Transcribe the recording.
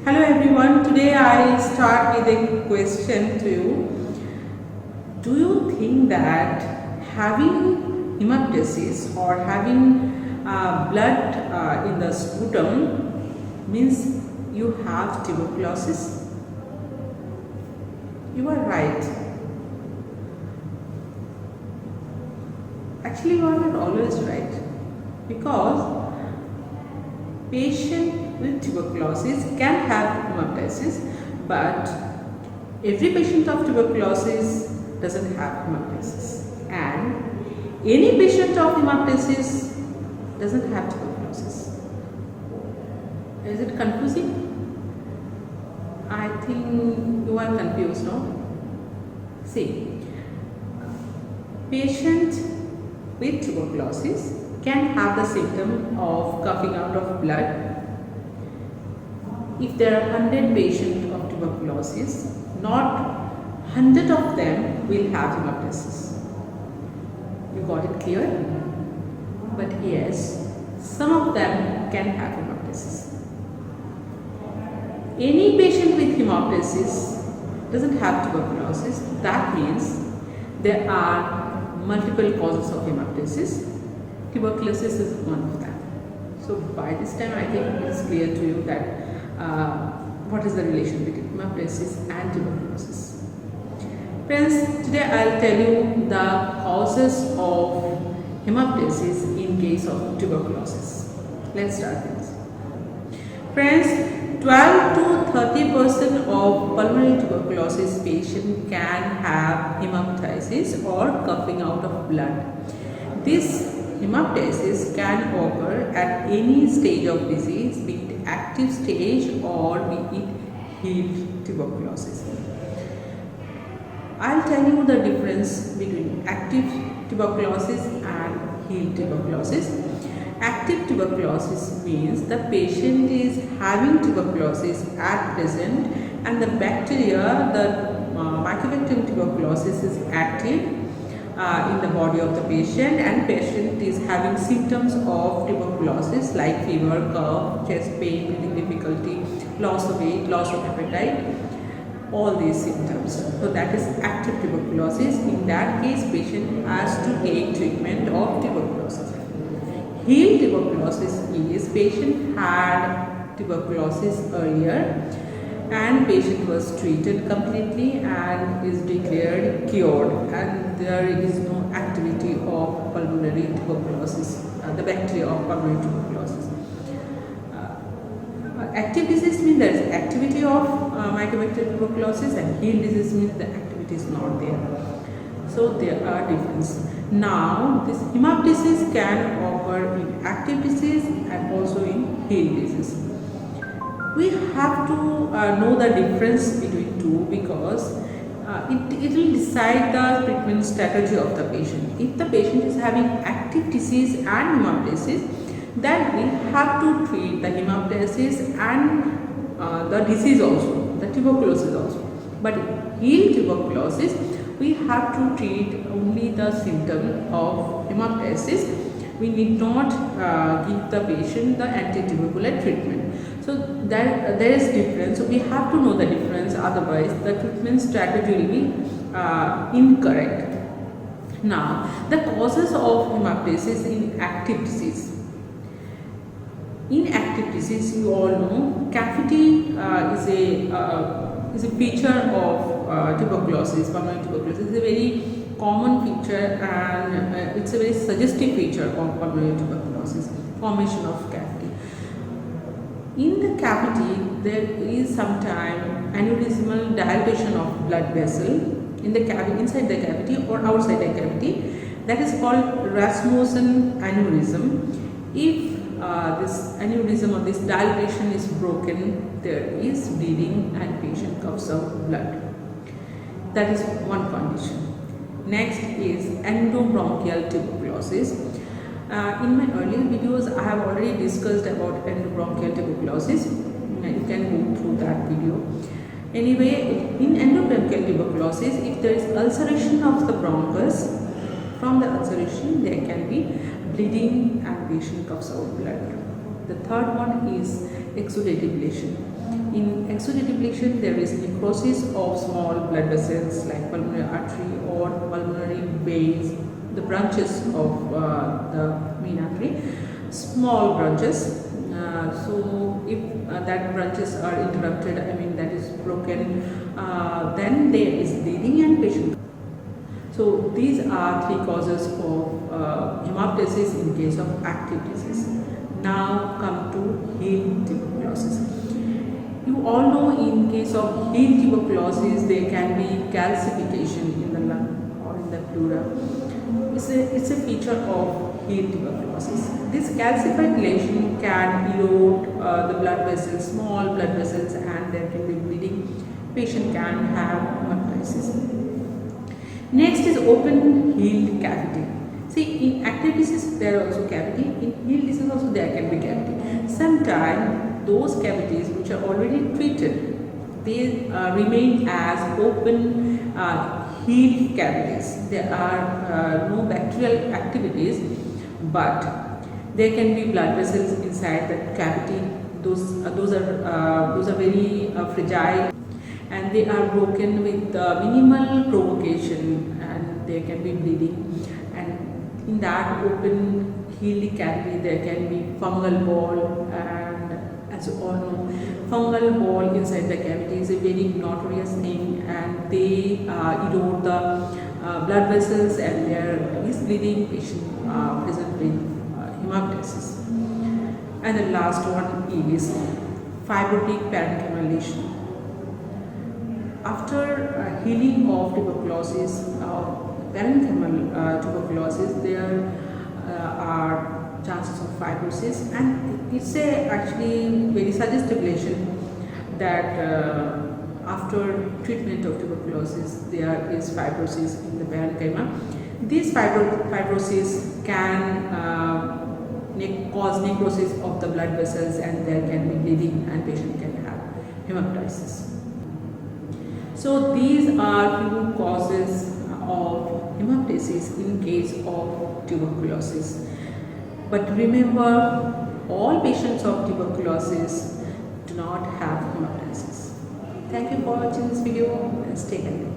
Hello everyone, today I start with a question to you. Do you think that having hemoptysis or having blood in the sputum means you have tuberculosis? You are right. Actually, you are not always right, because patient with tuberculosis can have hemoptysis, but every patient of tuberculosis doesn't have hemoptysis, and any patient of hemoptysis doesn't have tuberculosis. Is it confusing? I think you are confused, no? See, patient with tuberculosis can have the symptom of coughing out of blood. If there are 100 patients of tuberculosis, not 100 of them will have hemoptysis. You got it clear? But yes, some of them can have hemoptysis. Any patient with hemoptysis doesn't have tuberculosis. That means there are multiple causes of hemoptysis. Tuberculosis is one of them. So by this time I think it is clear to you that what is the relation between hemoptysis and tuberculosis. Friends, today I will tell you the causes of hemoptysis in case of tuberculosis. Let's start this. Friends, 12 to 30% of pulmonary tuberculosis patients can have hemoptysis or coughing out of blood. This hemoptysis can occur at any stage of disease, be it active stage or be it healed tuberculosis. I will tell you the difference between active tuberculosis and healed tuberculosis. Active tuberculosis means the patient is having tuberculosis at present, and the bacteria, the Mycobacterium tuberculosis is active in the body of the patient, and patient is having symptoms of tuberculosis like fever, cough, chest pain, breathing difficulty, loss of weight, loss of appetite, all these symptoms. So that is active tuberculosis. In that case, patient has to take treatment of tuberculosis. Healed tuberculosis is patient had tuberculosis earlier and patient was treated completely and is declared cured, and there is no activity of pulmonary tuberculosis, the bacteria of pulmonary tuberculosis. Active disease means there is activity of Mycobacterium tuberculosis, and healed disease means the activity is not there. So there are differences. Now this hemoptysis can occur in active disease and also in healed disease. We have to know the difference between two, because it will decide the treatment strategy of the patient. If the patient is having active disease and hemoptysis, then we have to treat the hemoptysis and the disease also, the tuberculosis also. But in healed tuberculosis, we have to treat only the symptom of hemoptysis. We need not give the patient the anti-tubercular treatment. So there is difference. So we have to know the difference, otherwise the treatment strategy will be incorrect. Now, the causes of hemoptysis in active disease. In active disease, you all know cavity is a feature of tuberculosis, pulmonary tuberculosis. It's a very common feature, and it's a very suggestive feature of pulmonary tuberculosis, formation of cavity. In the cavity, there is sometimes aneurysmal dilatation of blood vessel in the cavity, inside the cavity or outside the cavity. That is called Rasmussen aneurysm. If this aneurysm or this dilatation is broken, there is bleeding and patient coughs out blood. That is one condition. Next is endobronchial tuberculosis. In my earlier videos, I have already discussed about endobronchial tuberculosis. You can go through that video. Anyway, in endobronchial tuberculosis, if there is ulceration of the bronchus, from the ulceration there can be bleeding and patient coughs out blood. The third one is exudate ablation. In exudative lesion, there is necrosis of small blood vessels like pulmonary artery or pulmonary veins, the branches of the main artery, small branches. So if that branches are interrupted, I mean that is broken, then there is bleeding and patient. So these are three causes of hemoptysis in case of active disease. Now come to healed tuberculosis. You all know in case of healed tuberculosis there can be calcification in the lung or in the pleura. It's a feature of healed tuberculosis. This calcified lesion can erode the blood vessels, small blood vessels, and there can be bleeding. Patient can have hemoptysis. Next is open healed cavity. See, in active disease there are also cavity. In healed disease also there can be cavity. Sometimes those cavities which are already treated, they remain as open healed cavities. There are no bacterial activities, but there can be blood vessels inside that cavity. Those are very fragile, and they are broken with minimal provocation, and there can be bleeding. And in that open healed cavity there can be fungal ball, and as you all know, fungal ball inside the cavity is a very notorious thing, and they erode the blood vessels, and there is bleeding. Patient present with hemoptysis. And the last one is fibrotic parenchymal lesion. After healing of tuberculosis, parenchymal tuberculosis, there are chances of fibrosis, and it's a actually very suggestive lesion that after treatment of tuberculosis there is fibrosis in the parenchyma. This fibrosis can cause necrosis of the blood vessels, and there can be bleeding, and patient can have hemoptysis. So these are few causes of hemoptysis in case of tuberculosis. But remember, all patients of tuberculosis do not have hemoptysis. Thank you for watching this video, and stay healthy.